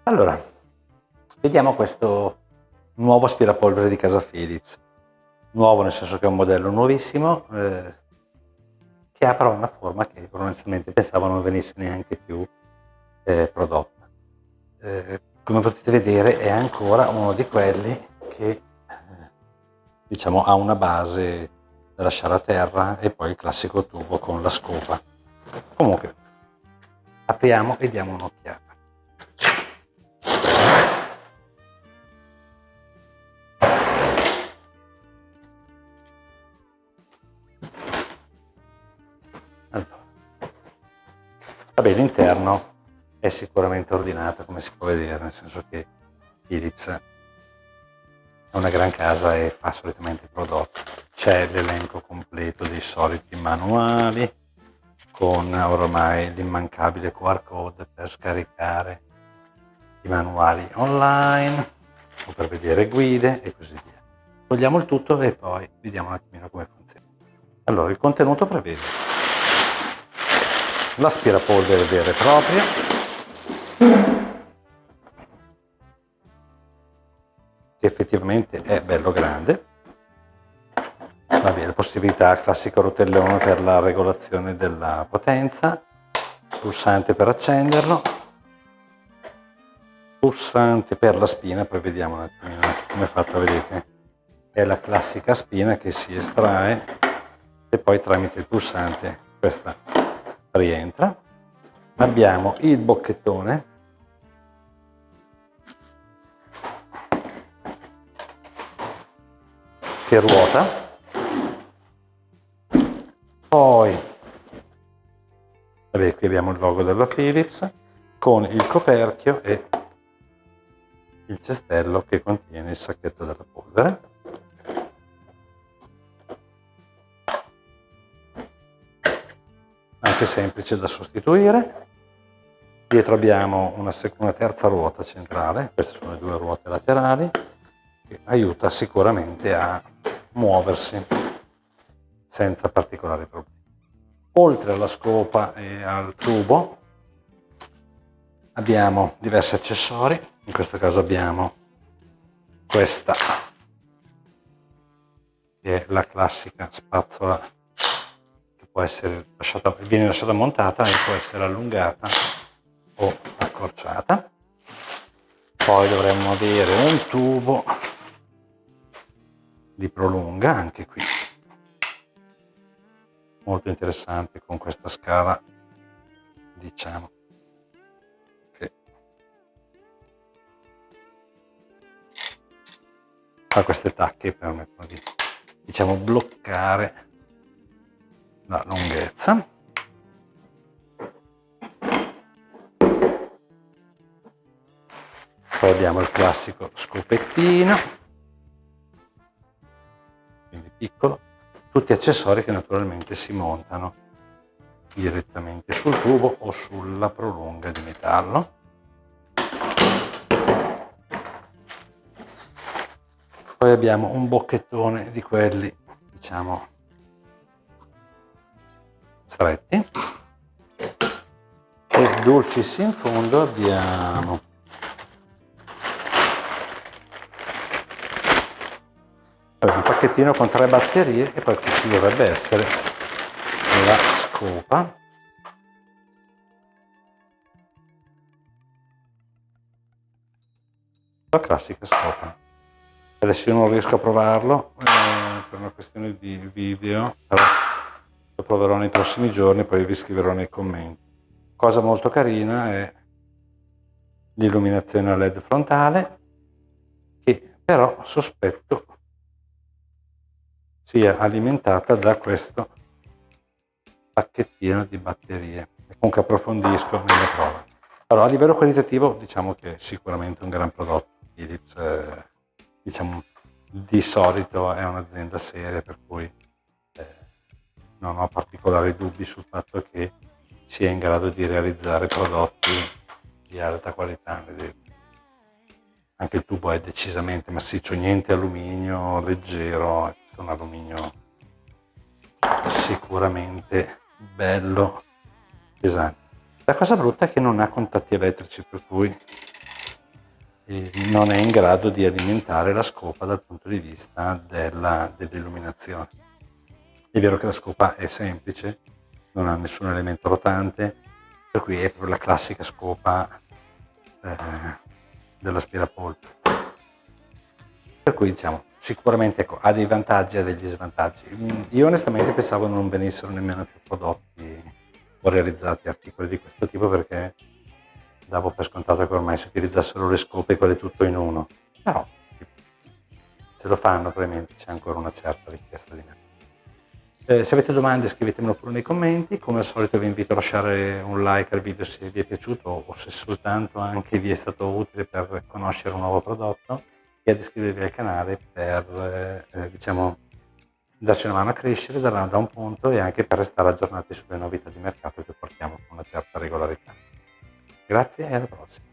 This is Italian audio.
Allora, vediamo questo nuovo aspirapolvere di casa Philips. Nuovo nel senso che è un modello nuovissimo, che ha però una forma che onestamente pensavo non venisse neanche più prodotta. Come potete vedere è ancora uno di quelli che diciamo ha una base da lasciare a terra e poi il classico tubo con la scopa. Comunque apriamo e diamo un'occhiata. Allora. Vabbè, l'interno è sicuramente ordinato, come si può vedere, nel senso che Philips è una gran casa e fa solitamente prodotti. C'è l'elenco completo dei soliti manuali con ormai l'immancabile QR code per scaricare i manuali online o per vedere guide e così via. Togliamo il tutto e poi vediamo un attimino come funziona. Allora, il contenuto prevede l'aspirapolvere vero e proprio, che effettivamente è bello grande. Va bene, possibilità classico rotellone per la regolazione della potenza, pulsante per accenderlo, pulsante per la spina, poi vediamo un attimino come è fatta, vedete, è la classica spina che si estrae e poi tramite il pulsante questa rientra. Abbiamo il bocchettone che ruota, poi vabbè, qui abbiamo il logo della Philips con il coperchio e il cestello che contiene il sacchetto della polvere. Anche semplice da sostituire. Dietro abbiamo una terza ruota centrale, queste sono le due ruote laterali, che aiuta sicuramente a muoversi senza particolari problemi. Oltre alla scopa e al tubo abbiamo diversi accessori, in questo caso abbiamo questa che è la classica spazzola che può essere viene lasciata montata e può essere allungata o accorciata. Poi dovremmo avere un tubo di prolunga, anche qui molto interessante, con questa scala, diciamo che ha queste tacche che permettono di, diciamo, bloccare la lunghezza. Poi abbiamo il classico scopettino, quindi piccolo, tutti accessori che naturalmente si montano direttamente sul tubo o sulla prolunga di metallo. Poi abbiamo un bocchettone di quelli, diciamo, stretti. E dulcis in fondo abbiamo un pacchettino con 3 batterie e poi qui ci dovrebbe essere la scopa. La classica scopa. Adesso io non riesco a provarlo per una questione di video, però lo proverò nei prossimi giorni, poi vi scriverò nei commenti. Cosa molto carina è l'illuminazione a LED frontale, che però sospetto sia alimentata da questo pacchettino di batterie, e comunque approfondisco nella prova. Allora, a livello qualitativo diciamo che è sicuramente un gran prodotto. Philips diciamo di solito è un'azienda seria, per cui non ho particolari dubbi sul fatto che sia in grado di realizzare prodotti di alta qualità. Vedete? Anche il tubo è decisamente massiccio, niente alluminio leggero, questo è un alluminio sicuramente bello pesante. La cosa brutta è che non ha contatti elettrici, per cui non è in grado di alimentare la scopa dal punto di vista dell'illuminazione. È vero che la scopa è semplice, non ha nessun elemento rotante, per cui è proprio la classica scopa dell'aspirapolvere. Per cui diciamo, sicuramente ecco, ha dei vantaggi e ha degli svantaggi. Io onestamente pensavo non venissero nemmeno più prodotti o realizzati articoli di questo tipo, perché davo per scontato che ormai si utilizzassero le scope quelle tutto in uno. Però se lo fanno probabilmente c'è ancora una certa richiesta di mercato. Se avete domande scrivetemelo pure nei commenti, come al solito vi invito a lasciare un like al video se vi è piaciuto o se soltanto anche vi è stato utile per conoscere un nuovo prodotto, e ad iscrivervi al canale per diciamo darci una mano a crescere da un punto e anche per restare aggiornati sulle novità di mercato che portiamo con una certa regolarità. Grazie e alla prossima.